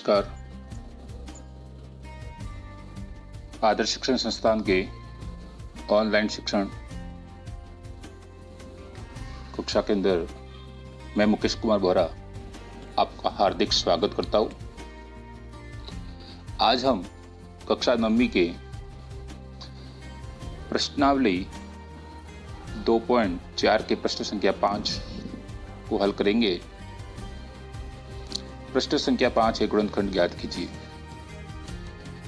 नमस्कार। आदर्श शिक्षण संस्थान के ऑनलाइन शिक्षण कक्षा के अंदर मैं मुकेश कुमार बोहरा आपका हार्दिक स्वागत करता हूं। आज हम कक्षा 9वीं के प्रश्नावली 2.4 के प्रश्न संख्या 5 को हल करेंगे। प्रश्न संख्या 5 है गुणनखंड ज्ञात कीजिए।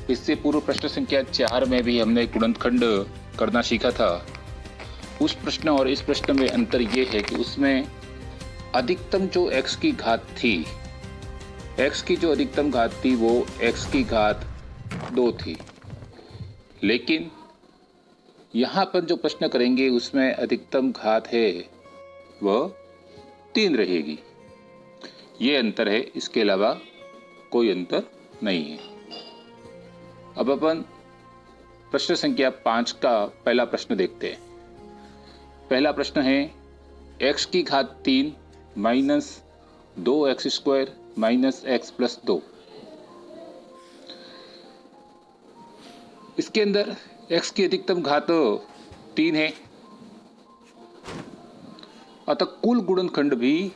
इससे पूर्व प्रश्न संख्या 4 में भी हमने गुणनखंड करना सीखा था। उस प्रश्न और इस प्रश्न में अंतर यह है कि उसमें अधिकतम जो x की घात थी, x की जो अधिकतम घात थी वो x की घात 2 थी, लेकिन यहाँ पर जो प्रश्न करेंगे उसमें अधिकतम घात है वह 3 रहेगी। ये अंतर है, इसके अलावा कोई अंतर नहीं है। अब अपन प्रश्न संख्या 5 का पहला प्रश्न देखते हैं। पहला प्रश्न है x की घात 3 minus 2x square minus x plus 2। इसके अंदर x की अधिकतम घात 3 है, अतः कुल गुणनखंड भी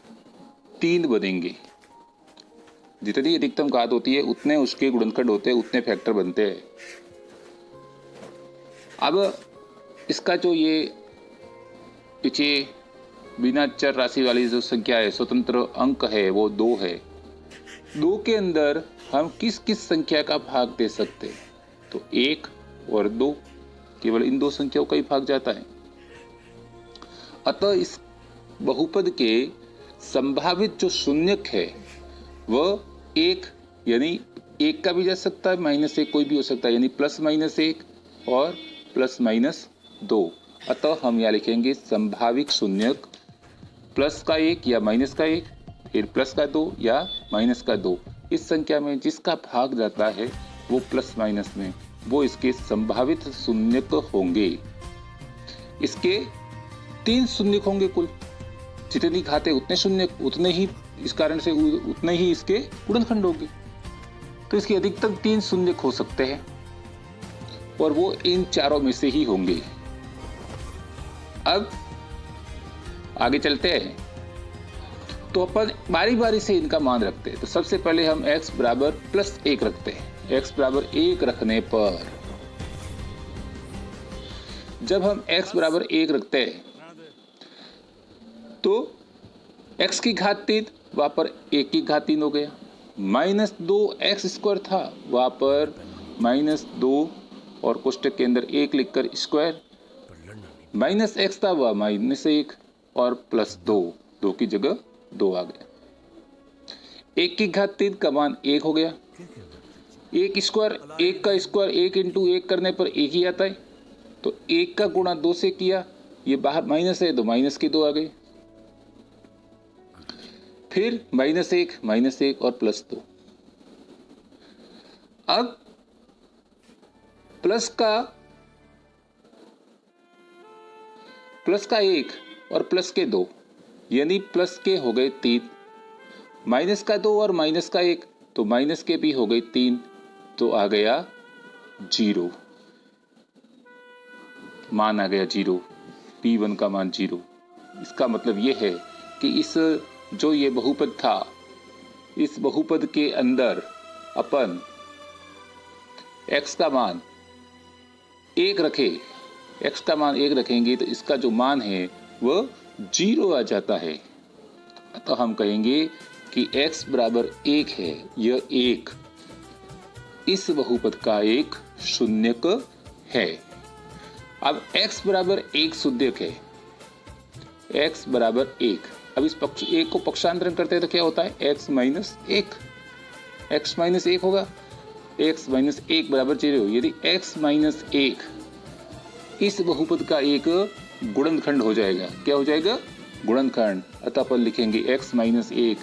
3 बनेंगे। जितनी अधिकतम घात होती है उतने उसके गुणनखंड होते हैं, उतने फैक्टर बनते हैं। अब इसका जो ये पीछे बिना चर राशि वाली जो संख्या है, स्वतंत्र अंक है, वो 2 है। 2 के अंदर हम किस किस संख्या का भाग दे सकते हैं? तो 1 और 2, केवल इन 2 संख्याओं का ही भाग जाता है। अतः इस बहुपद के संभावित जो शून्यक है वह 1, यानी 1 का भी जा सकता है, -1 कोई भी हो सकता है, यानी +-1 और +-2। अतः हम यहाँ लिखेंगे संभावित शून्यक प्लस का 1 या माइनस का 1, फिर प्लस का 2 या माइनस का 2। इस संख्या में जिसका भाग जाता है वो प्लस माइनस में, वो इसके संभावित शून्यक होंगे। इसके 3 शून्यक होंगे कुल। जितनी घातें उतने शून्य, उतने ही इस कारण से उतने ही इसके गुणनखंड होंगे। तो इसके अधिकतम 3 शून्यक हो सकते हैं और वो इन चारों में से ही होंगे। अब आगे चलते हैं तो अपन बारी बारी से इनका मान रखते हैं। तो सबसे पहले हम x बराबर +1 रखते हैं। x बराबर 1 रखने पर, जब हम x बराबर 1 रखते हैं तो x की घात 3 वहां पर 1 की घात 3 हो गया। -2x स्क्वायर था, वहां पर -2 और कोष्टक के अंदर 1 लिखकर स्क्वायर, -x था वह -1 और +2, 2 की जगह 2 आ गया। 1 की घात 3 का मान 1 हो गया। 1 स्क्वायर, 1 का स्क्वायर 1 × 1 करने पर 1 ही आता है। तो 1 का गुणा 2 से किया, ये बाहर माइनस है तो माइनस के 2 आ गए। फिर -1 और +2। अब प्लस का 1 और प्लस के 2, यानी प्लस के हो गए 3, माइनस का 2 और माइनस का 1, तो माइनस के भी हो गए 3, तो आ गया 0, मान आ गया 0, P1 का मान 0। इसका मतलब ये है कि इस जो ये बहुपद था, इस बहुपद के अंदर अपन x का मान 1 रखे, x का मान 1 रखेंगे तो इसका जो मान है वह 0 आ जाता है। तो हम कहेंगे कि x बराबर 1 है, यह 1 इस बहुपद का एक शून्यक है। अब x बराबर 1 शून्यक है, x बराबर 1। अब इस पक्ष 1 को पक्षांतरण करते हैं तो क्या होता है? x माइनस 1 होगा। x माइनस 1 बराबर 0। यदि x माइनस 1 इस बहुपद का एक गुणनखंड हो जाएगा। क्या हो जाएगा? गुणनखंड। अतः अपन लिखेंगे x माइनस 1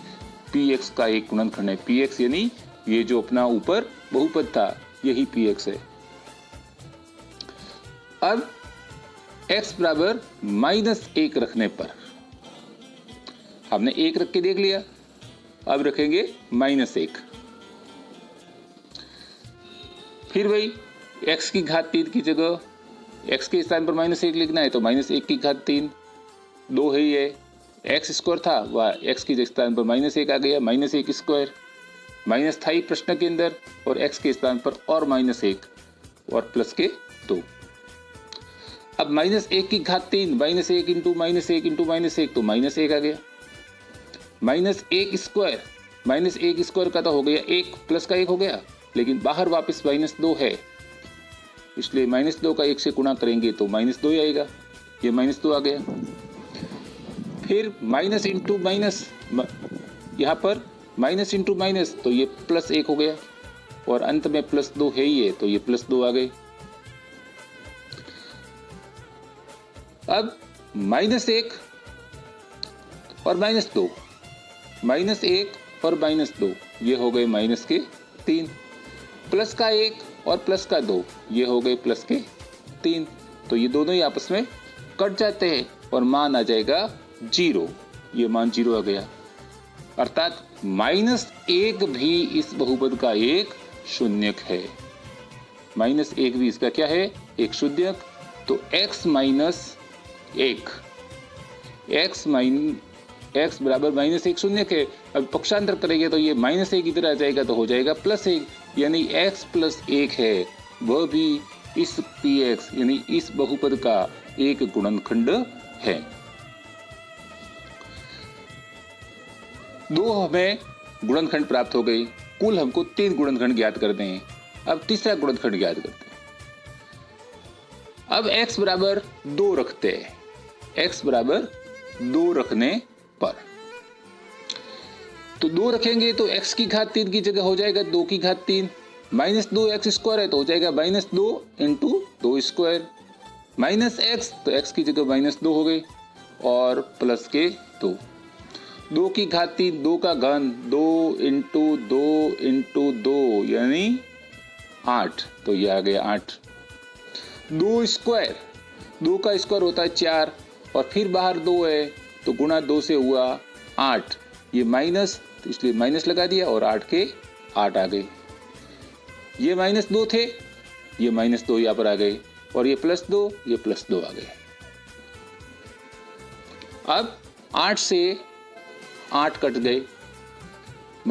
px का एक गुणनखंड है। px यानी ये जो अपना ऊपर बहुपद था यही px है। अब x बराबर -1 रखने पर, हमने 1 रख के देख लिया, अब रखेंगे -1। फिर वही x की घात 3 की जगह x के स्थान पर -1 लिखना है तो -1 की घात 3, 2 है ही है, एक्स स्क्वायर था वह x की स्थान पर -1 आ गया, -1 स्क्वायर, माइनस था ही प्रश्न के अंदर और x के स्थान पर और -1 और प्लस के 2। अब -1 की घात 3, -1 इंटू -1 इंटू -1 तो -1 आ गया, -1 स्क्वायर, -1 स्क्वायर का तो हो गया 1 प्लस का 1 हो गया, लेकिन बाहर वापस -2 है, इसलिए -2 का 1 से गुणा करेंगे तो -2 ही आएगा, ये -2 आ गया। फिर माइनस इंटू माइनस, यहाँ पर माइनस इंटू माइनस तो ये +1 हो गया और अंत में +2 है ही है तो ये +2 आ गए। अब -1 और -2, -1 और -2 ये हो गए -3, प्लस का 1 और प्लस का 2 ये हो गए +3, तो ये दोनों ही आपस में कट जाते हैं और मान आ जाएगा 0, ये मान 0 आ गया, अर्थात -1 भी इस बहुपद का एक शून्यक है, -1 भी इसका क्या है, एक शून्यक। तो x बराबर -1 शून्यक है। अब पक्षांतर करेंगे तो ये -1 इधर आ जाएगा तो हो जाएगा +1, यानी x + 1 है, वह भी इस px यानी इस बहुपद का एक गुणनखंड है। दो हमें गुणनखंड प्राप्त हो गई, कुल हमको 3 गुणनखंड ज्ञात करते हैं। अब तीसरा गुणनखंड ज्ञात करते हैं। अब x बराबर 2 रखते हैं, x बराबर 2 रखने पर तो 2 रखेंगे तो x की घात 3 की जगह हो जाएगा 2 की घात 3, -2 x² है तो हो जाएगा -2 इंटू 2 स्क्वायर, -x तो x की जगह -2 हो गई और प्लस के 2 की घात 3, 2 का घन, 2 इंटू 2 इंटू 2 यानी 8, तो ये आ गया 8, 2 स्क्वायर, 2 का स्क्वायर होता है 4 और फिर बाहर 2 है तो गुणा 2 से हुआ 8, ये माइनस तो इसलिए माइनस लगा दिया और 8 के 8 आ गए, ये -2 थे, ये -2 यहाँ पर आ गए और ये +2, ये +2 आ गए। अब 8 से 8 कट गए,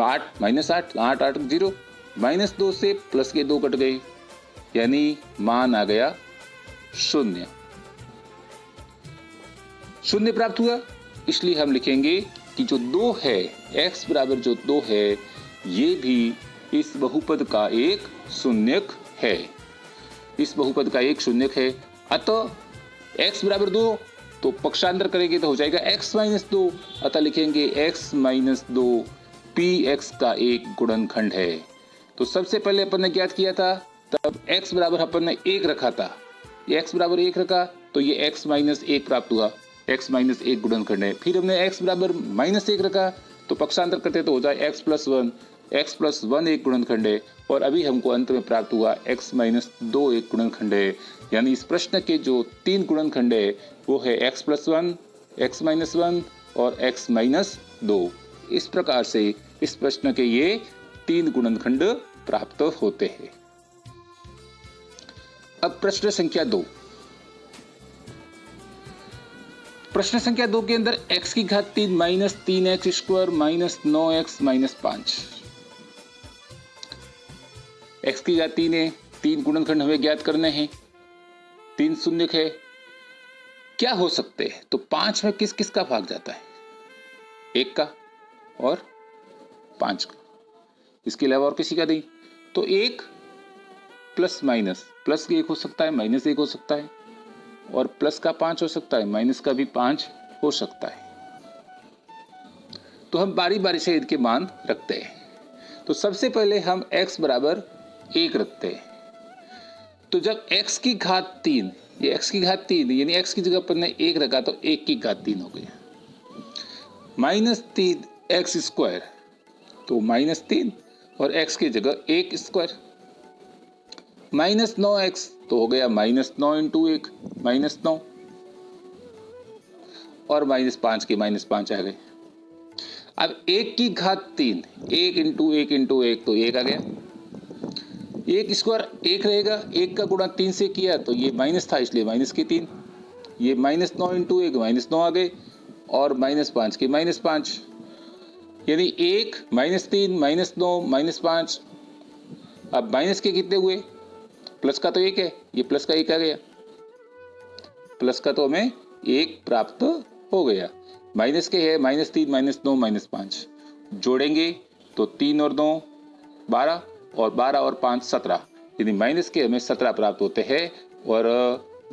8 -8, 8 8 0, -2 से प्लस के 2 कट गए, यानी मान आ गया 0, 0 प्राप्त हुआ। इसलिए हम लिखेंगे कि जो 2 है, x बराबर जो 2 है, ये भी इस बहुपद का एक शून्यक है, इस बहुपद का एक शून्यक है। अतः x बराबर 2 तो पक्षांतर करेंगे तो हो जाएगा x - 2, अतः लिखेंगे x - 2 px का एक गुणनखंड है। तो सबसे पहले अपन ने ज्ञात किया था, तब x बराबर अपन ने 1 रखा था, x बराबर 1 रखा तो ये x - 1 प्राप्त हुआ, x - 1 गुणनखंड है। फिर हमने x बराबर -1 रखा तो पक्षांतर करते तो हो जाए x + 1 एक गुणनखंड है और अभी हमको अंत में प्राप्त हुआ x - 2 एक गुणनखंड है। यानी इस प्रश्न के जो 3 गुणनखंड है वो है x + 1, x - 1 और x - 2। इस प्रकार से इस प्रश्न के ये 3 गुणनखंड प्राप्त होते हैं। अब प्रश्न संख्या 2, प्रश्न संख्या 2 के अंदर x की घात 3 -3x² -9x -5, x की घात 3 है, 3 गुणनखंड हमें ज्ञात करने हैं, 3 शून्यक है, क्या हो सकते हैं? तो 5 में किस किस का भाग जाता है? 1 का और 5 का, इसके अलावा और किसी का नहीं। तो 1 प्लस माइनस, प्लस 1 हो सकता है, -1 हो सकता है और प्लस का 5 हो सकता है, माइनस का भी 5 हो सकता है। तो हम बारी बारी से इनके मान रखते हैं। तो सबसे पहले हम x बराबर 1 रखते हैं। तो जब x की घात 3, ये x की घात 3 यानी x की जगह पर ने 1 रखा तो 1 की घात 3 हो गया, -3x² तो -3 और x की जगह 1 स्क्वायर, -9x तो हो गया -9 इंटू 1 -9 और -5 के -5 आ गए। अब 1 की घात 3, 1 इंटू 1 इंटू 1 तो 1 आ गया, एक स्क्वायर एक रहेगा, एक का गुणा 3 से किया तो ये माइनस था इसलिए माइनस के 3, ये -9 इंटू 1 -9 आ गए और -5 के -5, यानी 1 -3 -9 -5। अब माइनस के कितने हुए, प्लस का तो 1 है, ये प्लस का 1 आ गया, प्लस का तो हमें 1 प्राप्त हो गया। माइनस के है -3 -9 -5, जोड़ेंगे तो 3 और 9 12 और 12 और 5 17, यानी माइनस के हमें 17 प्राप्त होते हैं। और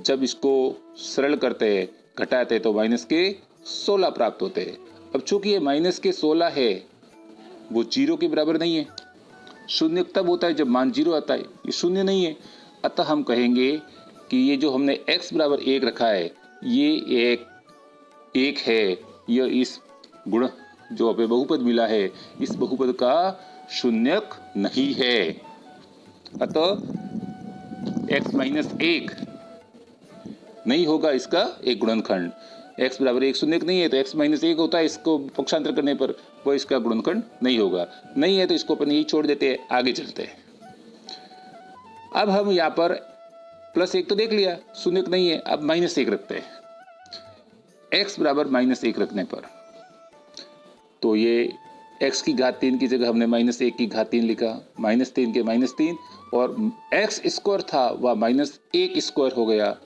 जब इसको सरल करते हैं घटाते हैं तो माइनस के 16 प्राप्त होते हैं। अब चूंकि ये माइनस के 16 है वो 0 के बराबर नहीं है, शून्य तब होता है जब मान 0 आता है, ये शून्य नहीं है। अतः हम कहेंगे कि ये जो हमने x बराबर 1 रखा है ये एक है, यह इस गुण जो हमें बहुपद मिला है इस बहुपद का शून्यक नहीं है। अतः x माइनस 1 नहीं होगा इसका एक गुणनखंड। x बराबर 1 शून्यक नहीं है तो x माइनस 1 होता है, इसको पक्षांतर करने पर वो इसका गुणनखंड नहीं होगा। नहीं है तो इसको अपन यही छोड़ देते हैं, आगे चलते हैं। अब हम यहाँ पर +1 तो देख लिया शून्यक नहीं है, अब -1 रखते हैं। x बराबर -1 रखने पर तो ये x की घात 3 की जगह हमने -1 की घात 3 लिखा, -3 के -3 और x स्क्वायर था वह -1 स्क्वायर हो गया,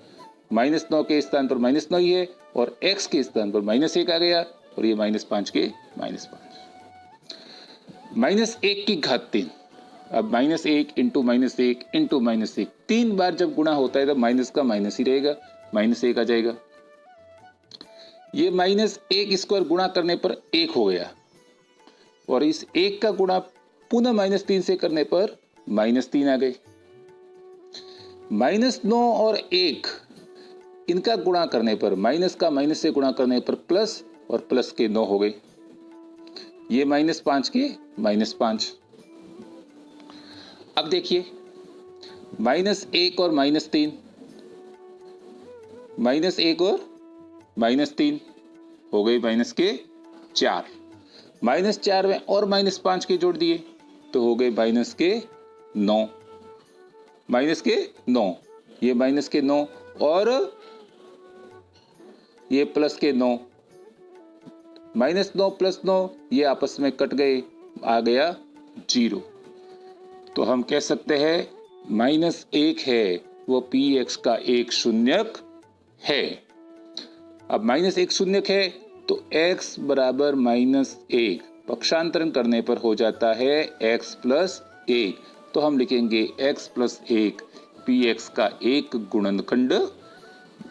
-9 के स्थान पर -9 ही है और x के स्थान पर -1 आ गया और ये -5 के -5, -1 की घात 3। अब -1 इंटू -1 इंटू -1 3 बार जब गुणा होता है तो माइनस का माइनस ही रहेगा, -1 आ जाएगा। ये -1 स्क्वायर गुणा करने पर 1 हो गया और इस 1 का गुणा पुनः -3 से करने पर -3 आ गए। -9 और 1 इनका गुणा करने पर माइनस का माइनस से गुणा करने पर प्लस और प्लस के 9 हो गए, ये -5 के -5। अब देखिए -1 और -3, -1 और -3 हो गए माइनस के 4, -4 में और -5 के जोड़ दिए तो हो गए माइनस के 9, ये माइनस के 9 और ये प्लस के 9, -9 + 9 ये आपस में कट गए, आ गया 0। तो हम कह सकते हैं -1 है वो px का एक शून्यक है। अब -1 शून्यक है तो x बराबर -1 पक्षांतरण करने पर हो जाता है x + 1, तो हम लिखेंगे x + 1 px का एक गुणनखंड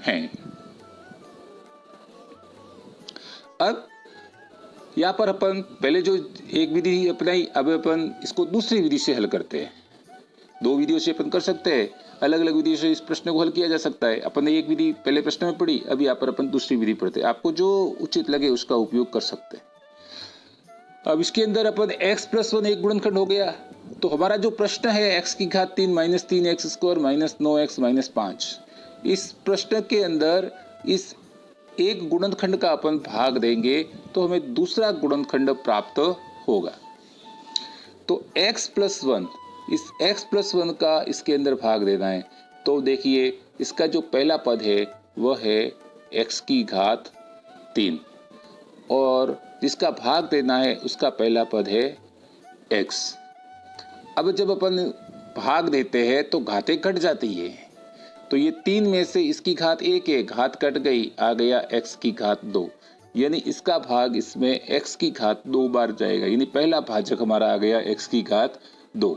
है। अब यहाँ पर अपन पहले जो एक विधि अपनाई, अब अपन इसको दूसरी विधि से हल करते हैं। 2 विधियों से अपन कर सकते हैं, अलग अलग विधियों से इस प्रश्न को हल किया जा सकता है। अपन ने एक विधि पहले प्रश्न में पढ़ी, अब यहाँ पर अपन दूसरी विधि पढ़ते हैं, आपको जो उचित लगे उसका उपयोग कर सकते हैं। अब इसके अंदर अपन x + 1 एक गुणनखंड हो गया, तो हमारा जो प्रश्न है x की घात 3 -3x² -9x -5, इस प्रश्न के अंदर इस एक गुणनखंड का अपन भाग देंगे तो हमें दूसरा गुणनखंड प्राप्त होगा। तो x + 1, इस x + 1 का इसके अंदर भाग देना है। तो देखिए इसका जो पहला पद है वह है x की घात 3 और जिसका भाग देना है उसका पहला पद है x। अब जब अपन भाग देते हैं तो घातें कट जाती है, तो ये 3 में से इसकी घात 1 है, घात कट गई, आ गया x की घात 2, यानी इसका भाग इसमें x की घात 2 बार जाएगा, यानी पहला भाजक हमारा आ गया x की घात 2।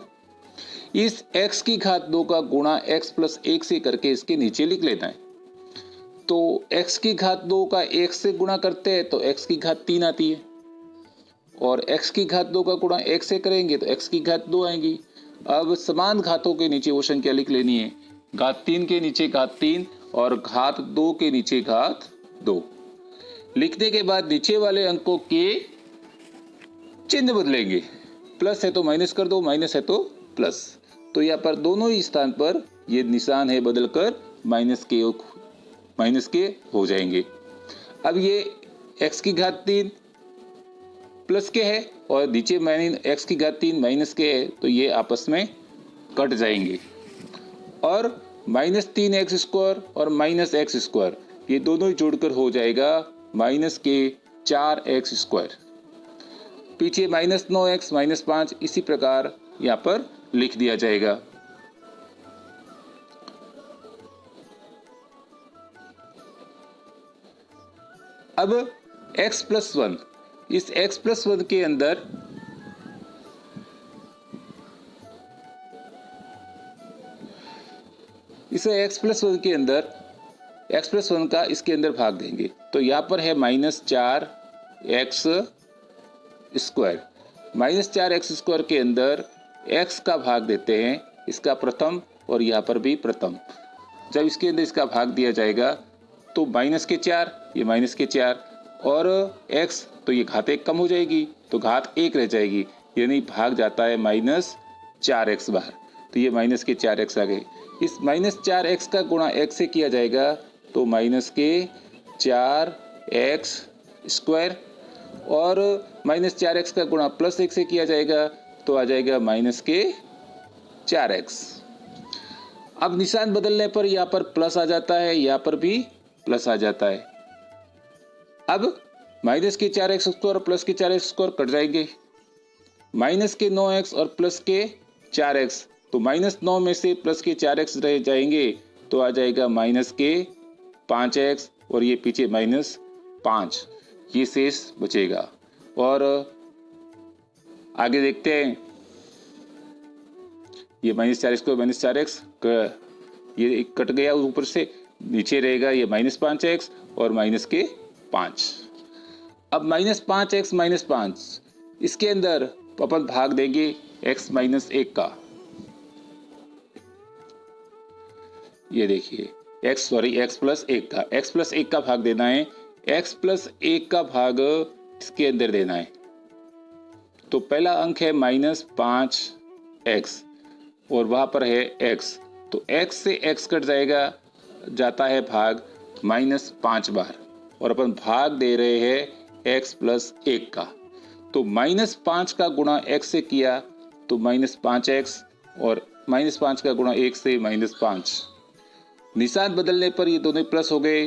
इस x की घात 2 का गुणा x + 1 से करके इसके नीचे लिख लेना है। तो x की घात 2 का 1 से गुणा करते हैं तो x की घात 3 आती है और x की घात 2 का गुणा 1 से करेंगे तो x की घात 2 आएंगी। अब समान घातों के नीचे वो संख्या लिख लेनी है, घात 3 के नीचे घात 3 और घात 2 के नीचे घात 2। लिखने के बाद नीचे वाले अंकों के चिन्ह बदलेंगे, प्लस है तो माइनस कर दो, माइनस है तो प्लस, तो यहाँ पर दोनों ही स्थान पर ये निशान है बदलकर माइनस के हो जाएंगे। अब ये x की घात 3 प्लस के है और नीचे x की घात 3 माइनस के है, तो ये आपस में कट जाएंगे और -3x² और -x², ये दोनों ही जोड़कर हो जाएगा -4x²। पीछे -9x -5 इसी प्रकार यहाँ पर लिख दिया जाएगा। अब x+1, इस x+1 के अंदर x+1 का इसके अंदर भाग देंगे तो यहाँ पर है -4x²। -4x² के अंदर x का भाग देते हैं, इसका प्रथम और यहाँ पर भी प्रथम। जब इसके अंदर इसका भाग दिया जाएगा तो -4, ये -4 और x, तो ये घात 1 कम हो जाएगी तो घात 1 रह जाएगी, यानी भाग जाता है -4x बार। तो ये -4x आ गए। इस -4x का गुणा x से किया जाएगा तो -4x² और -4x का गुणा +1 से किया जाएगा तो आ जाएगा -4x। अब निशान बदलने पर यहाँ पर प्लस आ जाता है, यहाँ पर भी प्लस आ जाता है। अब -4x² और +4x² कट जाएंगे, -9x और +4x, तो -9 में से +4x रह जाएंगे तो आ जाएगा -5x और ये पीछे -5, ये शेष बचेगा। और आगे देखते हैं, ये -4x² -4x ये कट गया ऊपर से, नीचे रहेगा ये -5x और -5। अब -5x -5 इसके अंदर अपन भाग देंगे x-1 का। ये देखिए x+1 का, x+1 का भाग देना है, x+1 का भाग इसके अंदर देना है। तो पहला अंक है -5x और वहां पर है x, तो x से x कट जाता है भाग -5 बार और अपन भाग दे रहे हैं x+1 का। तो -5 का गुणा x से किया तो -5x और -5 का गुणा 1 से -5। निशान बदलने पर ये दोनों प्लस हो गए,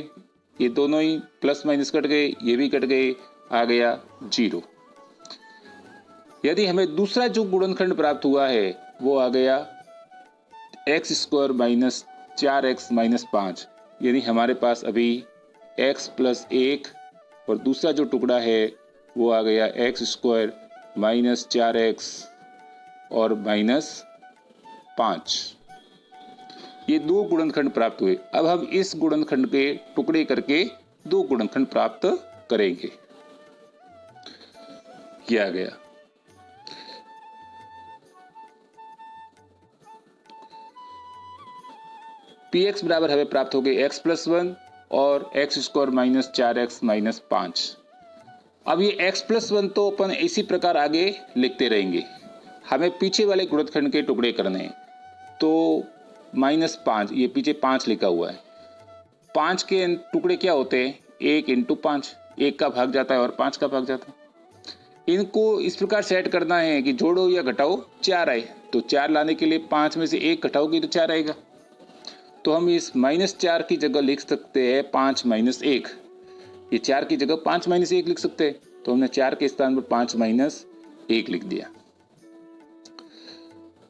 ये दोनों ही प्लस माइनस कट गए, ये भी कट गए, आ गया 0। यदि हमें दूसरा जो गुणनखंड प्राप्त हुआ है वो आ गया x² - 4x - 5, यानी हमारे पास अभी x+1 और दूसरा जो टुकड़ा है वो आ गया x² - 4x और -5। ये 2 गुणनखंड प्राप्त हुए। अब हम इस गुणनखंड के टुकड़े करके 2 गुणनखंड प्राप्त करेंगे। किया गया px बराबर हमें प्राप्त हो गए x+1 और x² - 4x - 5। अब ये x+1 तो अपन इसी प्रकार आगे लिखते रहेंगे, हमें पीछे वाले गुणनखंड के टुकड़े करने हैं। तो -5, ये पीछे 5 लिखा हुआ है, 5 के टुकड़े क्या होते हैं, 1 × 5, 1 का भाग जाता है और 5 का भाग जाता है। इनको इस प्रकार सेट करना है कि जोड़ो या घटाओ 4 आए, तो 4 लाने के लिए 5 में से 1 घटाओगे तो 4 आएगा। तो हम इस -4 की जगह लिख सकते हैं 5 - 1, ये 4 की जगह 5 - 1 लिख सकते हैं, तो हमने 4 के स्थान पर 5 - 1 लिख दिया।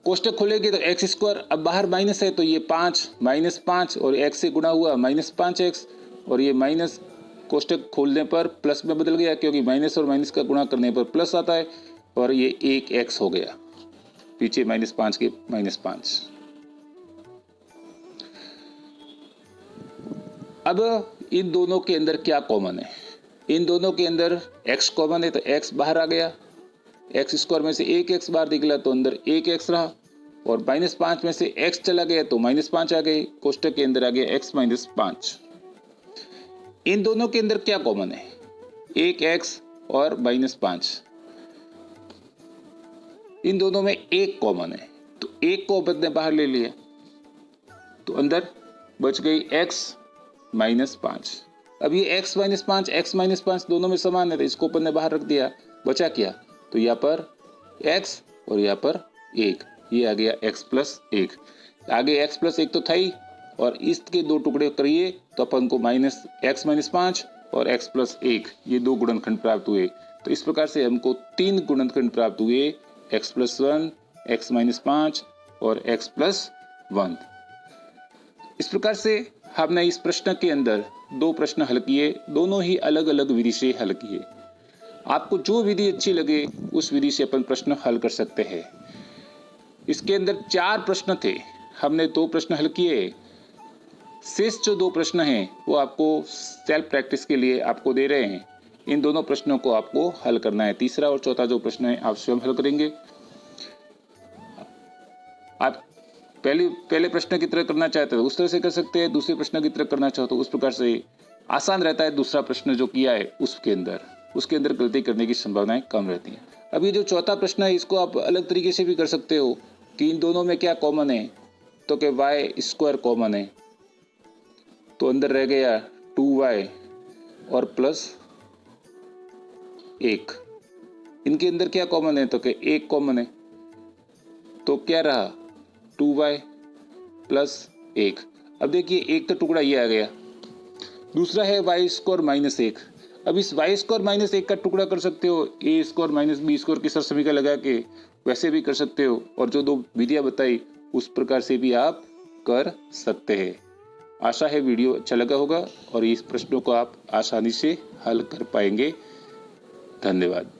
कोष्टक खोलेंगे तो x², अब बाहर माइनस है तो ये 5 -5 और x से गुणा हुआ -5x और ये माइनस कोष्टक खोलने पर प्लस में बदल गया, क्योंकि माइनस और माइनस का गुणा करने पर प्लस आता है और ये 1x हो गया, पीछे -5 के -5। अब इन दोनों के अंदर क्या कॉमन है, इन दोनों के अंदर x कॉमन है तो x बाहर आ गया, x² में से 1x बाहर निकला तो अंदर 1x रहा और -5 में से x चला गया तो -5 आ गए, कोष्टक के अंदर आ गया x - 5। इन दोनों के अंदर क्या कॉमन है, 1x और -5, इन दोनों में 1 कॉमन है, तो 1 को अपन ने बाहर ले लिया तो अंदर बच गई x - 5। अब ये x - 5 x - 5 दोनों में समान है तो इसको अपन ने बाहर रख दिया, बचा क्या, तो यहाँ पर x और यहाँ पर 1, ये आ गया x प्लस 1। आगे x प्लस 1 तो था ही, और इसके 2 टुकड़े करिए तो अपन को -x - 5 और x प्लस 1 ये 2 गुणनखंड प्राप्त हुए। तो इस प्रकार से हमको 3 गुणनखंड प्राप्त हुए, x प्लस 1, x - 5 और x प्लस 1। इस प्रकार से हमने इस प्रश्न के अंदर 2 प्रश्न हल किए, दोनों ही अलग अलग विधि से हल किए। आपको जो विधि अच्छी लगे उस विधि से अपन प्रश्न हल कर सकते हैं। इसके अंदर 4 प्रश्न थे, हमने 2 प्रश्न हल किए। शेष जो 2 प्रश्न हैं वो आपको सेल्फ प्रैक्टिस के लिए आपको दे रहे हैं। इन दोनों प्रश्नों को आपको हल करना है। तीसरा और चौथा जो प्रश्न है आप स्वयं हल करेंगे। आप पहले प्रश्न की तरह करना चाहते हो उस तरह से कर सकते हैं, दूसरे प्रश्न की तरह करना चाहो तो उस प्रकार से आसान रहता है। दूसरा प्रश्न जो किया है उसके अंदर गलती करने की संभावनाएं कम रहती हैं। अब ये जो चौथा प्रश्न है इसको आप अलग तरीके से भी कर सकते हो कि इन दोनों में क्या कॉमन है, तो कि y² कॉमन है, तो अंदर रह गया 2y और प्लस 1। इनके अंदर क्या कॉमन है, तो कि 1 कॉमन है, तो क्या रहा 2y प्लस 1। अब देखिए एक तो टुकड़ा ये आ गया, दूसरा है y² - 1। अब इस y² - 1 का टुकड़ा कर सकते हो a² - b² की सरसमीका लगा के, वैसे भी कर सकते हो, और जो 2 विधियां बताई उस प्रकार से भी आप कर सकते हैं। आशा है वीडियो अच्छा लगा होगा और इस प्रश्नों को आप आसानी से हल कर पाएंगे। धन्यवाद।